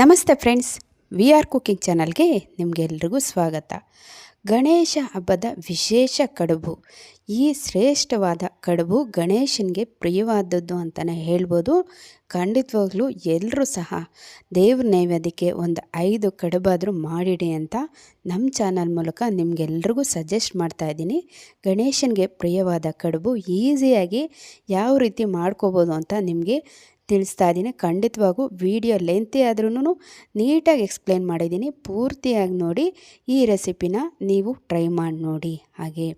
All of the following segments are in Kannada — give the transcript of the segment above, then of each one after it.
ನಮಸ್ತೆ ಫ್ರೆಂಡ್ಸ್, ವಿ ಆರ್ ಕುಕಿಂಗ್ ಚಾನಲ್ಗೆ ನಿಮಗೆಲ್ರಿಗೂ ಸ್ವಾಗತ. ಗಣೇಶ ಹಬ್ಬದ ವಿಶೇಷ ಕಡುಬು. ಈ ಶ್ರೇಷ್ಠವಾದ ಕಡುಬು ಗಣೇಶನಿಗೆ ಪ್ರಿಯವಾದದ್ದು ಅಂತಲೇ ಹೇಳ್ಬೋದು. ಖಂಡಿತವಾಗ್ಲೂ ಎಲ್ಲರೂ ಸಹ ದೇವ್ರ ನೈವೇದ್ಯಕ್ಕೆ ಒಂದು 5 ಕಡುಬಾದರೂ ಮಾಡಿಡಿ ಅಂತ ನಮ್ಮ ಚಾನಲ್ ಮೂಲಕ ನಿಮಗೆಲ್ರಿಗೂ ಸಜೆಸ್ಟ್ ಮಾಡ್ತಾಯಿದ್ದೀನಿ. ಗಣೇಶನಿಗೆ ಪ್ರಿಯವಾದ ಕಡುಬು ಈಸಿಯಾಗಿ ಯಾವ ರೀತಿ ಮಾಡ್ಕೋಬೋದು ಅಂತ ನಿಮಗೆ ತಿಳಿಸ್ತಾ ಇದ್ದೀನಿ. ಖಂಡಿತವಾಗೂ ವಿಡಿಯೋ ಲೆಂತಿ ಆದ್ರೂ ನೀಟಾಗಿ ಎಕ್ಸ್ಪ್ಲೇನ್ ಮಾಡಿದ್ದೀನಿ. ಪೂರ್ತಿಯಾಗಿ ನೋಡಿ ಈ ರೆಸಿಪಿನ ನೀವು ಟ್ರೈ ಮಾಡಿ ನೋಡಿ ಹಾಗೆ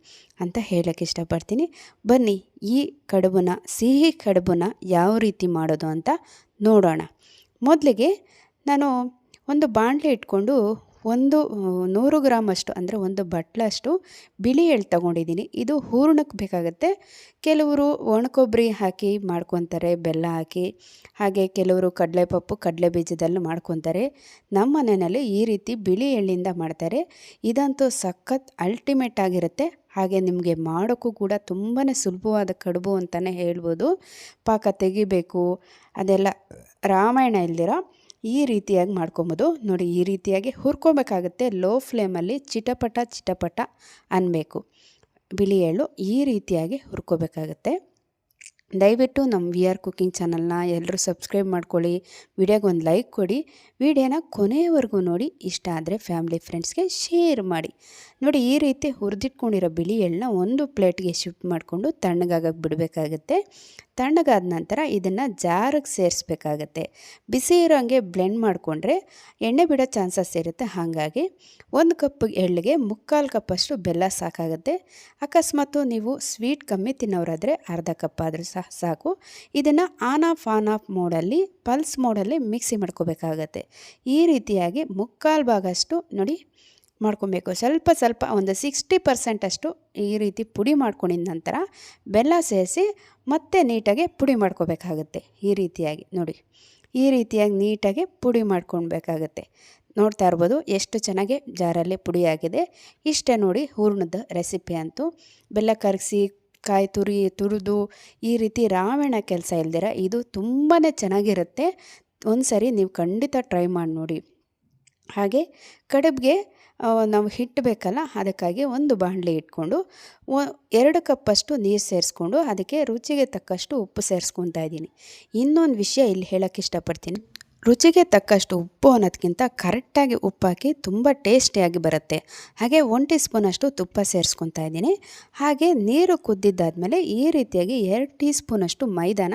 ಅಂತ ಹೇಳೋಕ್ಕೆ ಇಷ್ಟಪಡ್ತೀನಿ. ಬನ್ನಿ ಈ ಕಡುಬನ್ನ, ಸಿಹಿ ಕಡುಬನ್ನ ಯಾವ ರೀತಿ ಮಾಡೋದು ಅಂತ ನೋಡೋಣ. ಮೊದಲಿಗೆ ನಾನು ಒಂದು ಬಾಣಲೆ ಇಟ್ಕೊಂಡು 100 ಗ್ರಾಮಷ್ಟು ಅಂದರೆ 1 ಬಟ್ಲಷ್ಟು ಬಿಳಿ ಎಳ್ಳು ತೊಗೊಂಡಿದ್ದೀನಿ. ಇದು ಹೂರಣಕ್ಕೆ ಬೇಕಾಗುತ್ತೆ. ಕೆಲವರು ಒಣಕೊಬ್ಬರಿ ಹಾಕಿ ಮಾಡ್ಕೊತಾರೆ, ಬೆಲ್ಲ ಹಾಕಿ. ಹಾಗೆ ಕೆಲವರು ಕಡಲೆಪಪ್ಪು, ಕಡಲೆ ಬೀಜದಲ್ಲೂ ಮಾಡ್ಕೊತಾರೆ. ನಮ್ಮ ಮನೆಯಲ್ಲಿ ಈ ರೀತಿ ಬಿಳಿ ಎಳ್ಳಿಂದ ಮಾಡ್ತಾರೆ. ಇದಂತೂ ಸಖತ್ ಅಲ್ಟಿಮೇಟ್ ಆಗಿರುತ್ತೆ. ಹಾಗೆ ನಿಮಗೆ ಮಾಡೋಕ್ಕೂ ಕೂಡ ತುಂಬಾ ಸುಲಭವಾದ ಕಡುಬು ಅಂತಲೇ ಹೇಳ್ಬೋದು. ಪಾಕ ತೆಗಿಬೇಕು ಅದೆಲ್ಲ ರಾಮಾಯಣ ಇಲ್ದಿರ ಈ ರೀತಿಯಾಗಿ ಮಾಡ್ಕೊಬೋದು. ನೋಡಿ, ಈ ರೀತಿಯಾಗಿ ಹುರ್ಕೋಬೇಕಾಗುತ್ತೆ. ಲೋ ಫ್ಲೇಮಲ್ಲಿ ಚಿಟಪಟ ಅನ್ನಬೇಕು. ಬಿಳಿ ಎಳ್ಳು ಈ ರೀತಿಯಾಗಿ ಹುರ್ಕೋಬೇಕಾಗುತ್ತೆ. ದಯವಿಟ್ಟು ನಮ್ಮ ವಿ ಆರ್ ಕುಕಿಂಗ್ ಚಾನಲ್ನ ಎಲ್ಲರೂ ಸಬ್ಸ್ಕ್ರೈಬ್ ಮಾಡ್ಕೊಳ್ಳಿ. ವಿಡಿಯೋಗೆ ಒಂದು ಲೈಕ್ ಕೊಡಿ. ವಿಡಿಯೋನ ಕೊನೆಯವರೆಗೂ ನೋಡಿ. ಇಷ್ಟ ಆದರೆ ಫ್ಯಾಮಿಲಿ ಫ್ರೆಂಡ್ಸ್ಗೆ ಶೇರ್ ಮಾಡಿ. ನೋಡಿ, ಈ ರೀತಿ ಹುರಿದಿಟ್ಕೊಂಡಿರೋ ಬಿಳಿ ಎಳ್ಳನ್ನ ಒಂದು ಪ್ಲೇಟ್ಗೆ ಶಿಫ್ಟ್ ಮಾಡಿಕೊಂಡು ತಣ್ಣಗಾಗಕ್ಕೆ ಬಿಡಬೇಕಾಗತ್ತೆ. ತಣ್ಣಗಾದ ನಂತರ ಇದನ್ನು ಜಾರಿಗೆ ಸೇರಿಸ್ಬೇಕಾಗತ್ತೆ. ಬಿಸಿ ಇರೋಂಗೆ ಬ್ಲೆಂಡ್ ಮಾಡಿಕೊಂಡ್ರೆ ಎಣ್ಣೆ ಬಿಡೋ ಚಾನ್ಸಸ್ ಇರುತ್ತೆ. ಹಾಗಾಗಿ 1 ಕಪ್ ಎಳ್ಳಿಗೆ 3/4 ಕಪ್ಪಷ್ಟು ಬೆಲ್ಲ ಸಾಕಾಗುತ್ತೆ. ಅಕಸ್ಮಾತು ನೀವು ಸ್ವೀಟ್ ಕಮ್ಮಿ ತಿನ್ನೋರಾದರೆ ಅರ್ಧ ಕಪ್ ಆದರೂ ಸಹ ಸಾಕು. ಇದನ್ನು ಆನ್ ಆಫ್ ಮೋಡಲ್ಲಿ, ಪಲ್ಸ್ ಮೋಡಲ್ಲಿ ಮಿಕ್ಸಿ ಮಾಡ್ಕೋಬೇಕಾಗತ್ತೆ. ಈ ರೀತಿಯಾಗಿ 3/4 ಭಾಗಷ್ಟು ನೋಡಿ ಮಾಡ್ಕೊಬೇಕು. ಸ್ವಲ್ಪ ಒಂದು 60% ಅಷ್ಟು ಈ ರೀತಿ ಪುಡಿ ಮಾಡ್ಕೊಂಡಿದ ನಂತರ ಬೆಲ್ಲ ಸೇರಿಸಿ ಮತ್ತೆ ನೀಟಾಗಿ ಪುಡಿ ಮಾಡ್ಕೋಬೇಕಾಗತ್ತೆ. ಈ ರೀತಿಯಾಗಿ ನೋಡಿ, ಈ ರೀತಿಯಾಗಿ ನೀಟಾಗಿ ಪುಡಿ ಮಾಡ್ಕೊಳ್ಬೇಕಾಗತ್ತೆ. ನೋಡ್ತಾ ಇರ್ಬೋದು ಎಷ್ಟು ಚೆನ್ನಾಗಿ ಜಾರಲ್ಲಿ ಪುಡಿ ಆಗಿದೆ. ಇಷ್ಟೇ ನೋಡಿ ಹೂರ್ಣದ ರೆಸಿಪಿ ಅಂತೂ. ಬೆಲ್ಲ ಕರಗಿಸಿ ಕಾಯಿ ತುರಿದು ಈ ರೀತಿ ರಾವಣ ಕೆಲಸ ಇಲ್ದಿರ ಇದು ತುಂಬಾ ಚೆನ್ನಾಗಿರುತ್ತೆ. ಒಂದು ಸರಿ ನೀವು ಖಂಡಿತ ಟ್ರೈ ಮಾಡಿ ನೋಡಿ. ಹಾಗೆ ಕಡುಬಿಗೆ ನಾವು ಹಿಟ್ಟು ಬೇಕಲ್ಲ, ಅದಕ್ಕಾಗಿ ಒಂದು ಬಾಣಲೆ ಇಟ್ಕೊಂಡು 2 ಕಪ್ಪಷ್ಟು ನೀರು ಸೇರಿಸ್ಕೊಂಡು ಅದಕ್ಕೆ ರುಚಿಗೆ ತಕ್ಕಷ್ಟು ಉಪ್ಪು ಸೇರಿಸ್ಕೊತಾ ಇದ್ದೀನಿ. ಇನ್ನೊಂದು ವಿಷಯ ಇಲ್ಲಿ ಹೇಳೋಕ್ಕೆ ಇಷ್ಟಪಡ್ತೀನಿ. ರುಚಿಗೆ ತಕ್ಕಷ್ಟು ಉಪ್ಪು ಅನ್ನೋದಕ್ಕಿಂತ ಕರೆಕ್ಟಾಗಿ ಉಪ್ಪು ಹಾಕಿ ತುಂಬ ಟೇಸ್ಟಿಯಾಗಿ ಬರುತ್ತೆ. ಹಾಗೆ 1 ಟೀ ಸ್ಪೂನಷ್ಟು ತುಪ್ಪ ಸೇರಿಸ್ಕೊತಾ ಇದ್ದೀನಿ. ಹಾಗೆ ನೀರು ಕುದ್ದಿದ್ದಾದಮೇಲೆ ಈ ರೀತಿಯಾಗಿ 2 ಟೀ ಸ್ಪೂನಷ್ಟು ಮೈದಾನ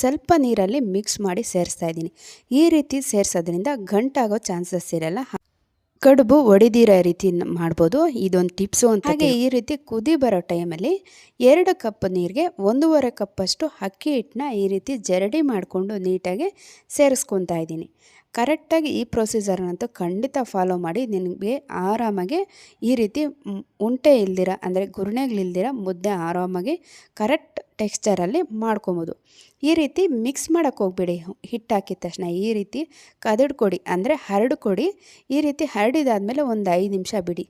ಸ್ವಲ್ಪ ನೀರಲ್ಲಿ ಮಿಕ್ಸ್ ಮಾಡಿ ಸೇರಿಸ್ತಾ ಇದ್ದೀನಿ. ಈ ರೀತಿ ಸೇರಿಸೋದ್ರಿಂದ ಗಂಟಾಗೋ ಚಾನ್ಸಸ್ ಇರಲ್ಲ. ಕಡುಬು ಒಡೆದಿರೋ ರೀತಿ ಮಾಡ್ಬೋದು. ಇದೊಂದು ಟಿಪ್ಸು ಅಂತ. ಹಾಗೆ ಈ ರೀತಿ ಕುದಿ ಬರೋ ಟೈಮಲ್ಲಿ 2 ಕಪ್ ನೀರಿಗೆ 1.5 ಕಪ್ಪಷ್ಟು ಅಕ್ಕಿ ಹಿಟ್ಟನ್ನ ಈ ರೀತಿ ಜರಡಿ ಮಾಡಿಕೊಂಡು ನೀಟಾಗಿ ಸೇರಿಸ್ಕೊತಾ ಇದ್ದೀನಿ. ಕರೆಕ್ಟಾಗಿ ಈ ಪ್ರೊಸೀಜರ್ನಂತೂ ಖಂಡಿತ ಫಾಲೋ ಮಾಡಿ. ನಿನಗೆ ಆರಾಮಾಗಿ ಈ ರೀತಿ ಉಂಟೆ ಇಲ್ದಿರ ಅಂದರೆ ಗುರ್ನೆಗಳಿಲ್ದಿರ ಮುದ್ದೆ ಆರಾಮಾಗಿ ಕರೆಕ್ಟ್ ಟೆಕ್ಸ್ಚರಲ್ಲಿ ಮಾಡ್ಕೊಬೋದು. ಈ ರೀತಿ ಮಿಕ್ಸ್ ಮಾಡೋಕ್ಕೆ ಹೋಗ್ಬೇಡಿ. ಹಿಟ್ಟು ಹಾಕಿದ ತಕ್ಷಣ ಈ ರೀತಿ ಕದಡ್ಕೊಡಿ, ಅಂದರೆ ಹರಡ್ಕೊಡಿ. ಈ ರೀತಿ ಹರಡಿದಾದ್ಮೇಲೆ ಒಂದು 5 ನಿಮಿಷ ಬಿಡಿ.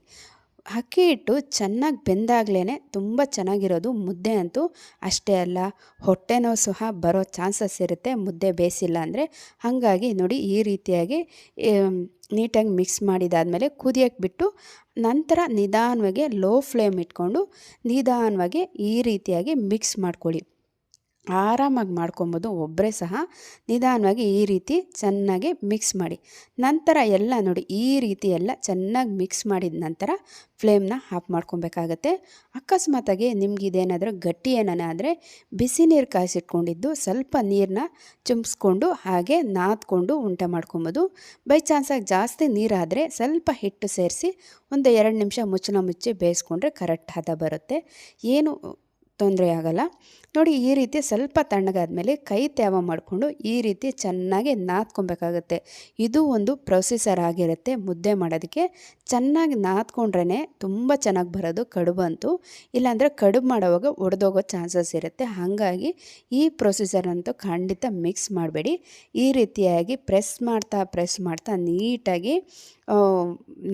ಅಕ್ಕಿ ಹಿಟ್ಟು ಚೆನ್ನಾಗಿ ಬೆಂದಾಗಲೇ ತುಂಬ ಚೆನ್ನಾಗಿರೋದು ಮುದ್ದೆ ಅಂತೂ. ಅಷ್ಟೇ ಅಲ್ಲ, ಹೊಟ್ಟೆ ನೋವು ಸಹ ಬರೋ ಚಾನ್ಸಸ್ ಇರುತ್ತೆ ಮುದ್ದೆ ಬೇಯಿಸಿಲ್ಲ ಅಂದರೆ. ಹಾಗಾಗಿ ನೋಡಿ, ಈ ರೀತಿಯಾಗಿ ನೀಟಾಗಿ ಮಿಕ್ಸ್ ಮಾಡಿದಾದಮೇಲೆ ಕುದಿಯೋಕ್ಕೆ ಬಿಟ್ಟು ನಂತರ ನಿಧಾನವಾಗಿ ಲೋ ಫ್ಲೇಮ್ ಇಟ್ಕೊಂಡು ನಿಧಾನವಾಗಿ ಈ ರೀತಿಯಾಗಿ ಮಿಕ್ಸ್ ಮಾಡ್ಕೊಳ್ಳಿ. ಆರಾಮಾಗಿ ಮಾಡ್ಕೊಬೋದು. ಒಬ್ಬರೇ ಸಹ ನಿಧಾನವಾಗಿ ಈ ರೀತಿ ಚೆನ್ನಾಗಿ ಮಿಕ್ಸ್ ಮಾಡಿ ನಂತರ ಎಲ್ಲ ನೋಡಿ ಈ ರೀತಿ ಎಲ್ಲ ಚೆನ್ನಾಗಿ ಮಿಕ್ಸ್ ಮಾಡಿದ ನಂತರ ಫ್ಲೇಮ್ನ ಆಫ್ ಮಾಡ್ಕೊಬೇಕಾಗತ್ತೆ. ಅಕಸ್ಮಾತಾಗಿ ನಿಮ್ಗೆ ಇದೇನಾದರೂ ಗಟ್ಟಿ ಏನಾದರೆ ಬಿಸಿ ನೀರು ಕಾಯಿಸಿಟ್ಕೊಂಡಿದ್ದು ಸ್ವಲ್ಪ ನೀರನ್ನ ಚುಮ್ಸ್ಕೊಂಡು ಹಾಗೆ ನಾದ್ಕೊಂಡು ಉಂಟೆ ಮಾಡ್ಕೊಬೋದು. ಬೈ ಚಾನ್ಸಾಗಿ ಜಾಸ್ತಿ ನೀರಾದರೆ ಸ್ವಲ್ಪ ಹಿಟ್ಟು ಸೇರಿಸಿ ಒಂದು 2 ನಿಮಿಷ ಮುಚ್ಚಿ ಬೇಯಿಸ್ಕೊಂಡ್ರೆ ಕರೆಕ್ಟ್ ಹದ ಬರುತ್ತೆ. ಏನು ತೊಂದರೆ ಆಗಲ್ಲ. ನೋಡಿ, ಈ ರೀತಿ ಸ್ವಲ್ಪ ತಣ್ಣಗಾದ್ಮೇಲೆ ಕೈ ತ್ಯಾವ ಮಾಡಿಕೊಂಡು ಈ ರೀತಿ ಚೆನ್ನಾಗಿ ನಾದ್ಕೊಬೇಕಾಗತ್ತೆ. ಇದು ಒಂದು ಪ್ರೊಸೀಸರ್ ಆಗಿರುತ್ತೆ ಮುದ್ದೆ ಮಾಡೋದಕ್ಕೆ. ಚೆನ್ನಾಗಿ ನಾದ್ಕೊಂಡ್ರೇ ತುಂಬ ಚೆನ್ನಾಗಿ ಬರೋದು ಕಡುಬಂತೂ. ಇಲ್ಲಾಂದರೆ ಕಡುಬು ಮಾಡೋವಾಗ ಒಡೆದೋಗೋ ಚಾನ್ಸಸ್ ಇರುತ್ತೆ. ಹಾಗಾಗಿ ಈ ಪ್ರೊಸೀಸರ್ನಂತೂ ಖಂಡಿತ ಮಿಕ್ಸ್ ಮಾಡಬೇಡಿ. ಈ ರೀತಿಯಾಗಿ ಪ್ರೆಸ್ ಮಾಡ್ತಾ ನೀಟಾಗಿ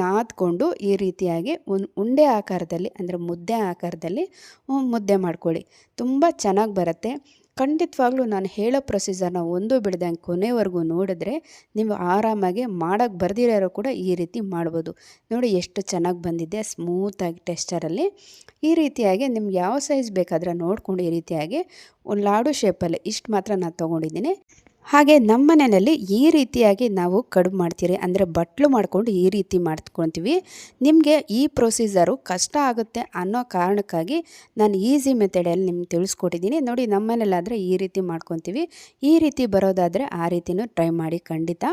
ನಾದ್ಕೊಂಡು ಈ ರೀತಿಯಾಗಿ ಉಂಡೆ ಆಕಾರದಲ್ಲಿ ಅಂದರೆ ಮುದ್ದೆ ಆಕಾರದಲ್ಲಿ ಮುದ್ದೆ ಮಾಡ್ಕೊಳ್ಳಿ. ತುಂಬ ಚೆನ್ನಾಗಿ ಬರುತ್ತೆ. ಖಂಡಿತವಾಗ್ಲೂ ನಾನು ಹೇಳೋ ಪ್ರೊಸೀಜರ್ನ ಒಂದು ಬಿಡ್ದಂಗೆ ಕೊನೆವರೆಗೂ ನೋಡಿದ್ರೆ ನೀವು ಆರಾಮಾಗಿ ಮಾಡೋಕ್ಕೆ ಬರ್ದಿರೋರು ಕೂಡ ಈ ರೀತಿ ಮಾಡ್ಬೋದು. ನೋಡಿ ಎಷ್ಟು ಚೆನ್ನಾಗಿ ಬಂದಿದೆ ಸ್ಮೂತಾಗಿ ಟೆಕ್ಸ್ಚರಲ್ಲಿ. ಈ ರೀತಿಯಾಗಿ ನಿಮ್ಗೆ ಯಾವ ಸೈಜ್ ಬೇಕಾದ್ರೆ ನೋಡ್ಕೊಂಡು ಈ ರೀತಿಯಾಗಿ ಒಂದು ಲಾಡು ಶೇಪಲ್ಲಿ ಇಷ್ಟು ಮಾತ್ರ ನಾನು ತೊಗೊಂಡಿದ್ದೀನಿ. ಹಾಗೆ ನಮ್ಮ ಮನೆಯಲ್ಲಿ ಈ ರೀತಿಯಾಗಿ ನಾವು ಕಡುಬು ಮಾಡ್ತೀರಿ, ಅಂದರೆ ಬಟ್ಲು ಮಾಡಿಕೊಂಡು ಈ ರೀತಿ ಮಾಡ್ಕೊತೀವಿ. ನಿಮಗೆ ಈ ಪ್ರೊಸೀಜರು ಕಷ್ಟ ಆಗುತ್ತೆ ಅನ್ನೋ ಕಾರಣಕ್ಕಾಗಿ ನಾನು ಈಸಿ ಮೆಥಡಲ್ಲಿ ನಿಮ್ಗೆ ತಿಳಿಸ್ಕೊಟ್ಟಿದ್ದೀನಿ. ನೋಡಿ ನಮ್ಮ ಮನೇಲಾದರೆ ಈ ರೀತಿ ಮಾಡ್ಕೊತೀವಿ, ಈ ರೀತಿ ಬರೋದಾದರೆ ಆ ರೀತಿನೂ ಟ್ರೈ ಮಾಡಿ ಖಂಡಿತ.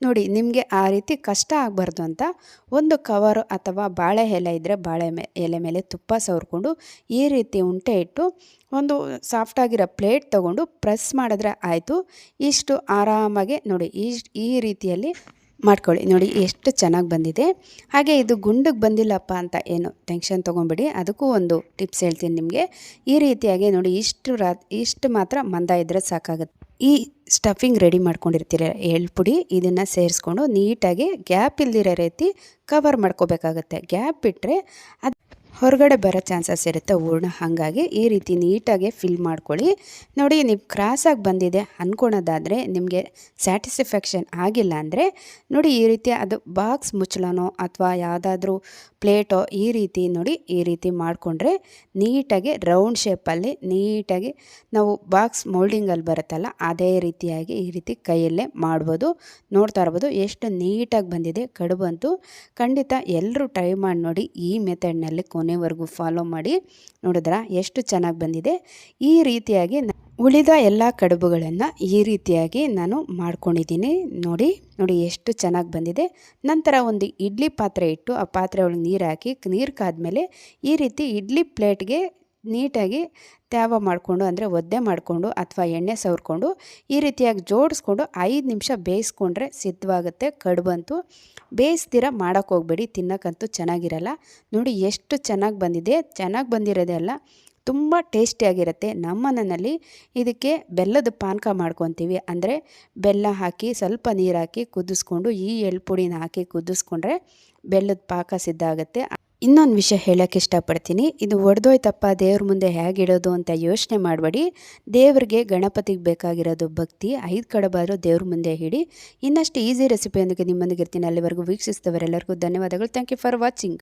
ನೋಡಿ ನಿಮಗೆ ಆ ರೀತಿ ಕಷ್ಟ ಆಗಬಾರ್ದು ಅಂತ ಒಂದು ಕವರು ಅಥವಾ ಬಾಳೆ ಎಲೆ ಇದ್ದರೆ ಬಾಳೆ ಎಲೆ ಮೇಲೆ ತುಪ್ಪ ಸವರ್ಕೊಂಡು ಈ ರೀತಿ ಉಂಟೆ ಇಟ್ಟು ಒಂದು ಸಾಫ್ಟಾಗಿರೋ ಪ್ಲೇಟ್ ತೊಗೊಂಡು ಪ್ರೆಸ್ ಮಾಡಿದ್ರೆ ಆಯಿತು. ಇಷ್ಟು ಆರಾಮಾಗಿ ನೋಡಿ ಈ ರೀತಿಯಲ್ಲಿ ಮಾಡ್ಕೊಳ್ಳಿ. ನೋಡಿ ಎಷ್ಟು ಚೆನ್ನಾಗಿ ಬಂದಿದೆ. ಹಾಗೆ ಇದು ಗುಂಡಿಗೆ ಬಂದಿಲ್ಲಪ್ಪ ಅಂತ ಏನು ಟೆನ್ಷನ್ ತೊಗೊಂಬಿಡಿ, ಅದಕ್ಕೂ ಒಂದು ಟಿಪ್ಸ್ ಹೇಳ್ತೀನಿ ನಿಮಗೆ. ಈ ರೀತಿಯಾಗಿ ನೋಡಿ ಇಷ್ಟು ಮಾತ್ರ ಮಂದ ಇದ್ದರೆ ಸಾಕಾಗುತ್ತೆ. ಈ ಸ್ಟಫಿಂಗ್ ರೆಡಿ ಮಾಡ್ಕೊಂಡಿರ್ತೀರ ಎಳ್ಪುಡಿ, ಇದನ್ನು ಸೇರಿಸ್ಕೊಂಡು ನೀಟಾಗಿ ಗ್ಯಾಪ್ ಇಲ್ದಿರೋ ರೀತಿ ಕವರ್ ಮಾಡ್ಕೋಬೇಕಾಗತ್ತೆ. ಗ್ಯಾಪ್ ಬಿಟ್ಟರೆ ಅದು ಹೊರಗಡೆ ಬರೋ ಚಾನ್ಸಸ್ ಇರುತ್ತೆ ಹೂರ್ಣ. ಹಾಗಾಗಿ ಈ ರೀತಿ ನೀಟಾಗಿ ಫಿಲ್ ಮಾಡ್ಕೊಳ್ಳಿ. ನೋಡಿ ನೀವು ಕ್ರಾಸಾಗಿ ಬಂದಿದೆ ಅಂದ್ಕೊಳೋದಾದರೆ, ನಿಮಗೆ ಸ್ಯಾಟಿಸ್ಫ್ಯಾಕ್ಷನ್ ಆಗಿಲ್ಲ ಅಂದರೆ ನೋಡಿ ಈ ರೀತಿ ಅದು ಬಾಕ್ಸ್ ಮುಚ್ಚಳನೋ ಅಥವಾ ಯಾವುದಾದ್ರೂ ಪ್ಲೇಟೋ ಈ ರೀತಿ ನೋಡಿ ಈ ರೀತಿ ಮಾಡಿಕೊಂಡ್ರೆ ನೀಟಾಗಿ ರೌಂಡ್ ಶೇಪಲ್ಲಿ ನೀಟಾಗಿ ನಾವು ಬಾಕ್ಸ್ ಮೋಲ್ಡಿಂಗಲ್ಲಿ ಬರುತ್ತಲ್ಲ ಅದೇ ರೀತಿಯಾಗಿ ಈ ರೀತಿ ಕೈಯಲ್ಲೇ ಮಾಡ್ಬೋದು. ನೋಡ್ತಾ ಇರ್ಬೋದು ಎಷ್ಟು ನೀಟಾಗಿ ಬಂದಿದೆ ಕಡುಬು ಅಂತೂ. ಖಂಡಿತ ಎಲ್ಲರೂ ಟ್ರೈ ಮಾಡಿ ನೋಡಿ, ಈ ಮೆಥಡ್ನಲ್ಲಿ ಕೊನೆವರೆಗೂ ಫಾಲೋ ಮಾಡಿ. ನೋಡಿದ್ರಾ ಎಷ್ಟು ಚೆನ್ನಾಗಿ ಬಂದಿದೆ. ಈ ರೀತಿಯಾಗಿ ಉಳಿದ ಎಲ್ಲ ಕಡುಬುಗಳನ್ನು ಈ ರೀತಿಯಾಗಿ ನಾನು ಮಾಡ್ಕೊಂಡಿದ್ದೀನಿ. ನೋಡಿ ಎಷ್ಟು ಚೆನ್ನಾಗಿ ಬಂದಿದೆ. ನಂತರ ಒಂದು ಇಡ್ಲಿ ಪಾತ್ರೆ ಇಟ್ಟು ಆ ಪಾತ್ರೆ ಒಳಗೆ ನೀರು ಹಾಕಿ, ನೀರು ಕಾದ್ಮೇಲೆ ಈ ರೀತಿ ಇಡ್ಲಿ ಪ್ಲೇಟ್ಗೆ ನೀಟಾಗಿ ತ್ಯಾವ ಮಾಡಿಕೊಂಡು, ಅಂದರೆ ಒದ್ದೆ ಮಾಡಿಕೊಂಡು ಅಥವಾ ಎಣ್ಣೆ ಸವರ್ಕೊಂಡು ಈ ರೀತಿಯಾಗಿ ಜೋಡಿಸ್ಕೊಂಡು 5 ನಿಮಿಷ ಬೇಯಿಸ್ಕೊಂಡ್ರೆ ಸಿದ್ಧವಾಗುತ್ತೆ ಕಡುಬಂತೂ. ಬೇಯಿಸ್ದಿರ ಮಾಡೋಕ್ಕೆ ಹೋಗಬೇಡಿ, ತಿನ್ನೋಕ್ಕಂತೂ ಚೆನ್ನಾಗಿರಲ್ಲ. ನೋಡಿ ಎಷ್ಟು ಚೆನ್ನಾಗಿ ಬಂದಿದೆ. ಚೆನ್ನಾಗಿ ಬಂದಿರೋದೇ ಅಲ್ಲ, ತುಂಬ ಟೇಸ್ಟಿಯಾಗಿರುತ್ತೆ. ನಮ್ಮ ಮನೆಯಲ್ಲಿ ಇದಕ್ಕೆ ಬೆಲ್ಲದ ಪಾನಕ ಮಾಡ್ಕೊತೀವಿ, ಅಂದರೆ ಬೆಲ್ಲ ಹಾಕಿ ಸ್ವಲ್ಪ ನೀರು ಹಾಕಿ ಕುದಿಸ್ಕೊಂಡು ಈ ಎಳ್ಪುಡಿನ ಹಾಕಿ ಕುದಿಸ್ಕೊಂಡ್ರೆ ಬೆಲ್ಲದ ಪಾಕ ಸಿದ್ಧ ಆಗುತ್ತೆ. ಇನ್ನೊಂದು ವಿಷಯ ಹೇಳೋಕ್ಕೆ ಇಷ್ಟಪಡ್ತೀನಿ, ಇದು ಒಡೆದೋಯ್ತಪ್ಪ ದೇವ್ರ ಮುಂದೆ ಹೇಗಿಡೋದು ಅಂತ ಯೋಚನೆ ಮಾಡಬೇಡಿ. ದೇವ್ರಿಗೆ ಗಣಪತಿಗೆ ಬೇಕಾಗಿರೋದು ಭಕ್ತಿ. 5 ಕಡುಬಾದರೂ ದೇವ್ರ ಮುಂದೆ ಇಡಿ. ಇನ್ನಷ್ಟು ಈಸಿ ರೆಸಿಪಿಯೊಂದಿಗೆ ನಿಮ್ಮೊಂದಿಗೆ ಇರ್ತೀನಿ. ಅಲ್ಲಿವರೆಗೂ ವೀಕ್ಷಿಸಿದವರೆಲ್ಲರಿಗೂ ಧನ್ಯವಾದಗಳು. Thank you for watching.